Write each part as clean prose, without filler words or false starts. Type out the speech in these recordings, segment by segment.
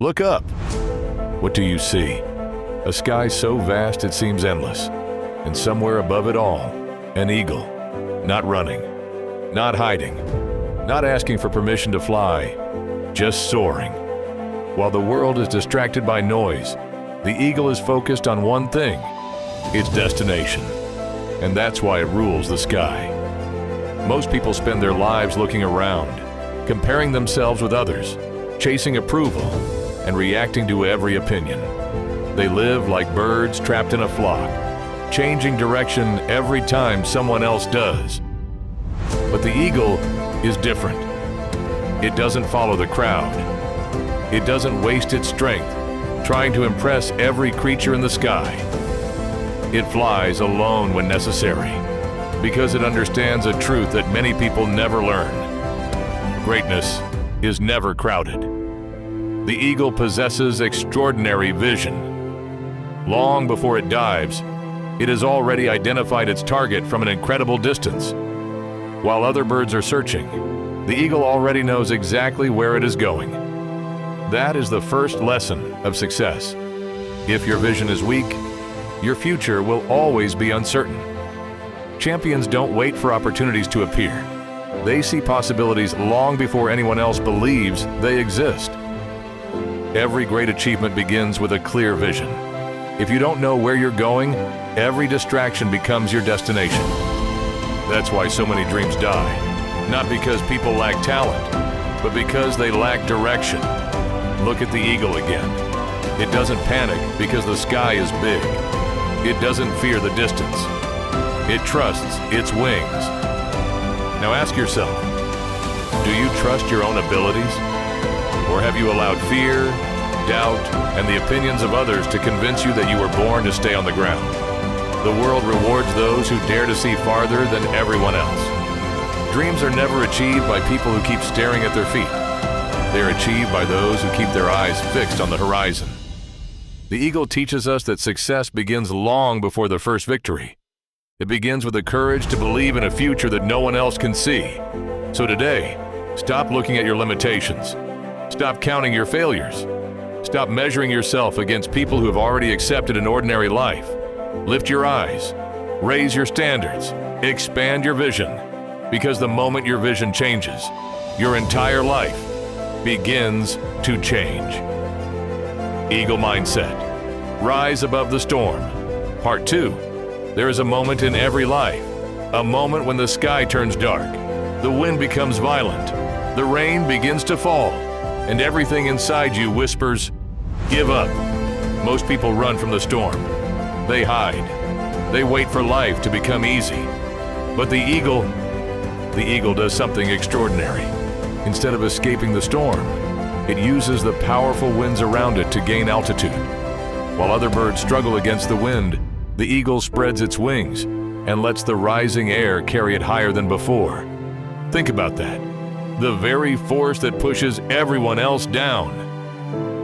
Look up. What do you see? A sky so vast it seems endless. And somewhere above it all, an eagle. Not running, not hiding, not asking for permission to fly, just soaring. While the world is distracted by noise, the eagle is focused on one thing, its destination. And that's why it rules the sky. Most people spend their lives looking around, comparing themselves with others, chasing approval, and reacting to every opinion. They live like birds trapped in a flock, changing direction every time someone else does. But the eagle is different. It doesn't follow the crowd. It doesn't waste its strength trying to impress every creature in the sky. It flies alone when necessary, because it understands a truth that many people never learn. Greatness is never crowded. The eagle possesses extraordinary vision. Long before it dives, it has already identified its target from an incredible distance. While other birds are searching, the eagle already knows exactly where it is going. That is the first lesson of success. If your vision is weak, your future will always be uncertain. Champions don't wait for opportunities to appear. They see possibilities long before anyone else believes they exist. Every great achievement begins with a clear vision. If you don't know where you're going, every distraction becomes your destination. That's why so many dreams die. Not because people lack talent, but because they lack direction. Look at the eagle again. It doesn't panic because the sky is big. It doesn't fear the distance. It trusts its wings. Now ask yourself, do you trust your own abilities? Or have you allowed fear, doubt, and the opinions of others to convince you that you were born to stay on the ground? The world rewards those who dare to see farther than everyone else. Dreams are never achieved by people who keep staring at their feet. They are achieved by those who keep their eyes fixed on the horizon. The eagle teaches us that success begins long before the first victory. It begins with the courage to believe in a future that no one else can see. So today, stop looking at your limitations. Stop counting your failures. Stop measuring yourself against people who have already accepted an ordinary life. Lift your eyes, raise your standards, expand your vision, because the moment your vision changes, your entire life begins to change. Eagle Mindset. Rise above the storm. Part 2. There is a moment in every life, a moment when the sky turns dark, the wind becomes violent, the rain begins to fall, and everything inside you whispers, "Give up." Most people run from the storm. They hide. They wait for life to become easy. But the eagle does something extraordinary. Instead of escaping the storm, it uses the powerful winds around it to gain altitude. While other birds struggle against the wind, the eagle spreads its wings and lets the rising air carry it higher than before. Think about that. The very force that pushes everyone else down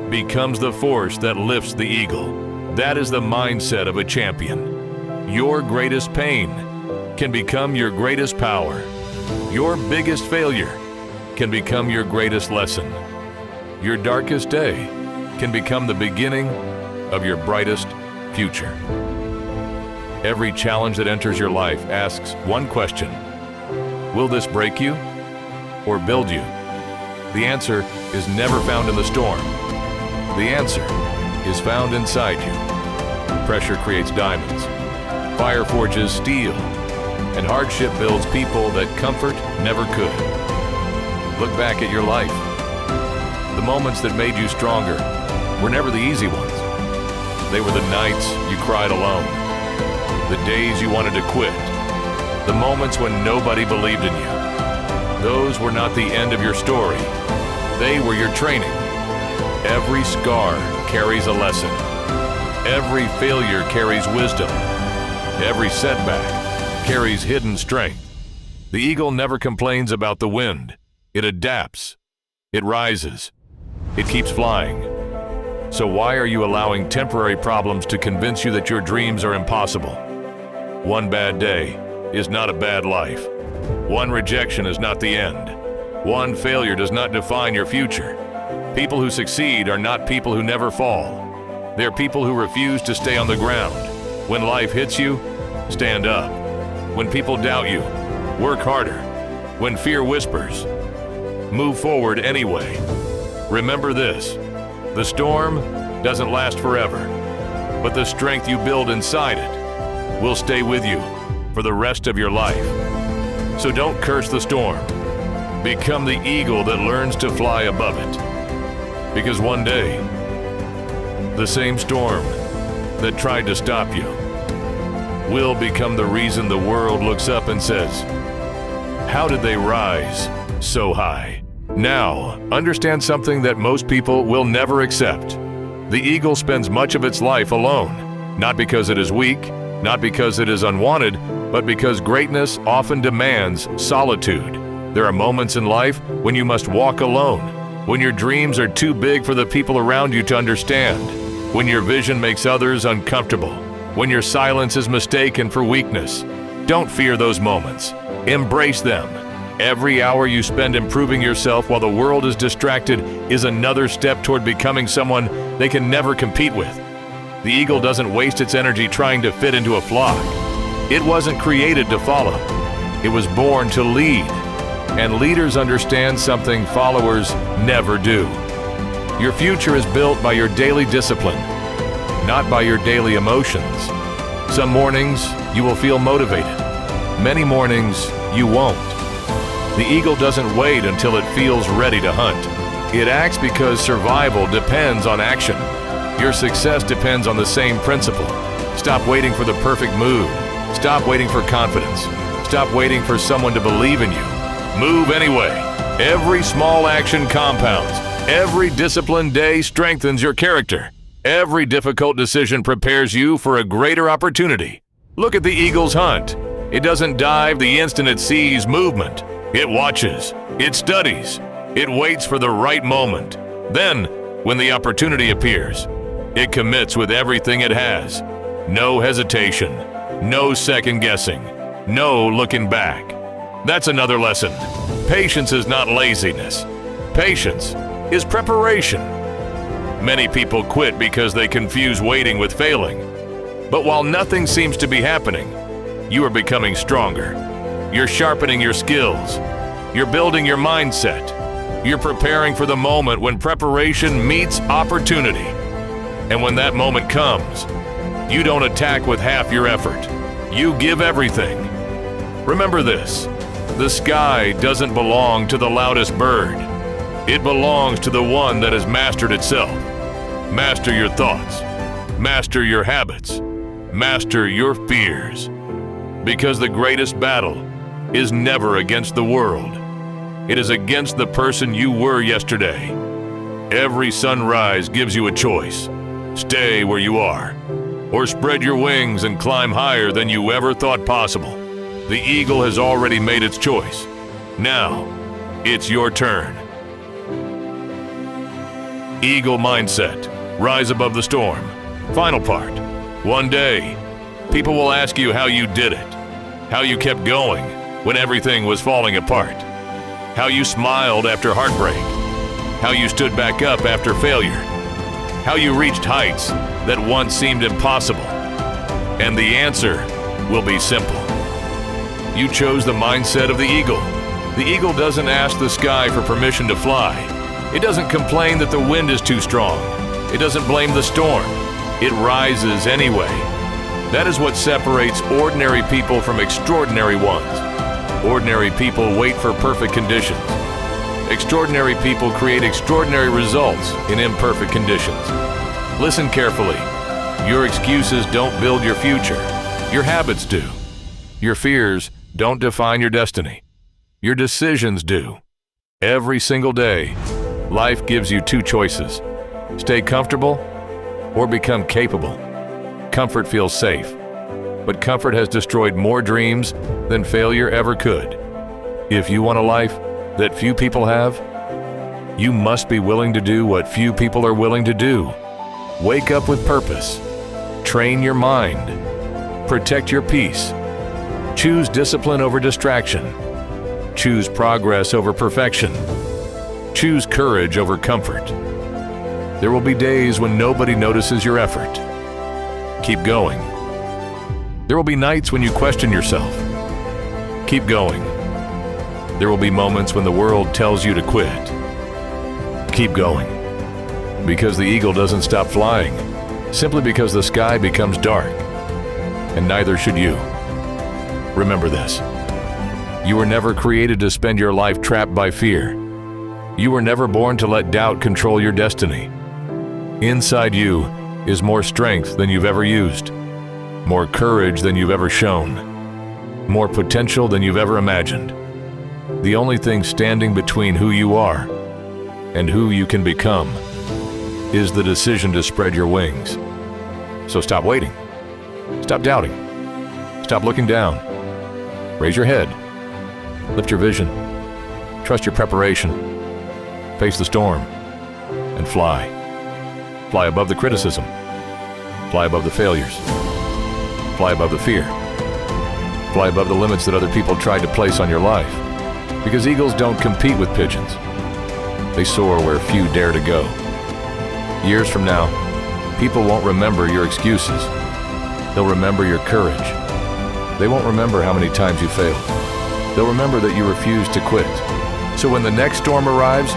becomes the force that lifts the eagle. That is the mindset of a champion. Your greatest pain can become your greatest power. Your biggest failure can become your greatest lesson. Your darkest day can become the beginning of your brightest future. Every challenge that enters your life asks one question: will this break you or build you? The answer is never found in the storm. The answer is found inside you. Pressure creates diamonds. Fire forges steel. And hardship builds people that comfort never could. Look back at your life. The moments that made you stronger were never the easy ones. They were the nights you cried alone, the days you wanted to quit, the moments when nobody believed in you. Those were not the end of your story. They were your training. Every scar carries a lesson. Every failure carries wisdom. Every setback carries hidden strength. The eagle never complains about the wind. It adapts. It rises. It keeps flying. So why are you allowing temporary problems to convince you that your dreams are impossible? One bad day is not a bad life. One rejection is not the end. One failure does not define your future. People who succeed are not people who never fall. They're people who refuse to stay on the ground. When life hits you, stand up. When people doubt you, work harder. When fear whispers, move forward anyway. Remember this, the storm doesn't last forever, but the strength you build inside it will stay with you for the rest of your life. So don't curse the storm. Become the eagle that learns to fly above it. Because one day, the same storm that tried to stop you will become the reason the world looks up and says, "How did they rise so high?" Now, understand something that most people will never accept. The eagle spends much of its life alone, not because it is weak, not because it is unwanted, but because greatness often demands solitude. There are moments in life when you must walk alone, when your dreams are too big for the people around you to understand, when your vision makes others uncomfortable, when your silence is mistaken for weakness. Don't fear those moments. Embrace them. Every hour you spend improving yourself while the world is distracted is another step toward becoming someone they can never compete with. The eagle doesn't waste its energy trying to fit into a flock. It wasn't created to follow. It was born to lead. And leaders understand something followers never do. Your future is built by your daily discipline, not by your daily emotions. Some mornings you will feel motivated. Many mornings you won't. The eagle doesn't wait until it feels ready to hunt. It acts because survival depends on action. Your success depends on the same principle. Stop waiting for the perfect mood. Stop waiting for confidence. Stop waiting for someone to believe in you. Move anyway. Every small action compounds. Every disciplined day strengthens your character. Every difficult decision prepares you for a greater opportunity. Look at the eagle's hunt. It doesn't dive the instant it sees movement. It watches. It studies. It waits for the right moment. Then, when the opportunity appears, it commits with everything it has. No hesitation. No second guessing. No looking back. That's another lesson. Patience is not laziness. Patience is preparation. Many people quit because they confuse waiting with failing. But while nothing seems to be happening, you are becoming stronger. You're sharpening your skills. You're building your mindset. You're preparing for the moment when preparation meets opportunity. And when that moment comes, you don't attack with half your effort. You give everything. Remember this. The sky doesn't belong to the loudest bird. It belongs to the one that has mastered itself. Master your thoughts. Master your habits. Master your fears. Because the greatest battle is never against the world. It is against the person you were yesterday. Every sunrise gives you a choice. Stay where you are, or spread your wings and climb higher than you ever thought possible. The eagle has already made its choice. Now, it's your turn. Eagle mindset. Rise above the storm. Final part. One day, people will ask you how you did it, how you kept going when everything was falling apart, how you smiled after heartbreak, how you stood back up after failure, how you reached heights that once seemed impossible. And the answer will be simple. You chose the mindset of the eagle. The eagle doesn't ask the sky for permission to fly. It doesn't complain that the wind is too strong. It doesn't blame the storm. It rises anyway. That is what separates ordinary people from extraordinary ones. Ordinary people wait for perfect conditions. Extraordinary people create extraordinary results in imperfect conditions. Listen carefully. Your excuses don't build your future. Your habits do. Your fears don't define your destiny. Your decisions do. Every single day, life gives you two choices. Stay comfortable or become capable. Comfort feels safe, but comfort has destroyed more dreams than failure ever could. If you want a life that few people have, you must be willing to do what few people are willing to do. Wake up with purpose. Train your mind. Protect your peace. Choose discipline over distraction. Choose progress over perfection. Choose courage over comfort. There will be days when nobody notices your effort. Keep going. There will be nights when you question yourself. Keep going. There will be moments when the world tells you to quit. Keep going. Because the eagle doesn't stop flying, simply because the sky becomes dark. And neither should you. Remember this. You were never created to spend your life trapped by fear. You were never born to let doubt control your destiny. Inside you is more strength than you've ever used, more courage than you've ever shown, more potential than you've ever imagined. The only thing standing between who you are and who you can become is the decision to spread your wings. So stop waiting. Stop doubting. Stop looking down. Raise your head. Lift your vision. Trust your preparation. Face the storm and fly. Fly above the criticism. Fly above the failures. Fly above the fear. Fly above the limits that other people tried to place on your life. Because eagles don't compete with pigeons. They soar where few dare to go. Years from now, people won't remember your excuses. They'll remember your courage. They won't remember how many times you failed. They'll remember that you refused to quit. So when the next storm arrives,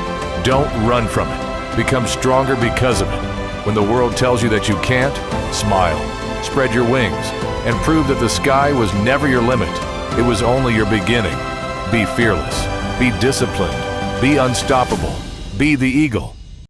don't run from it. Become stronger because of it. When the world tells you that you can't, smile, spread your wings, and prove that the sky was never your limit. It was only your beginning. Be fearless. Be disciplined. Be unstoppable. Be the eagle.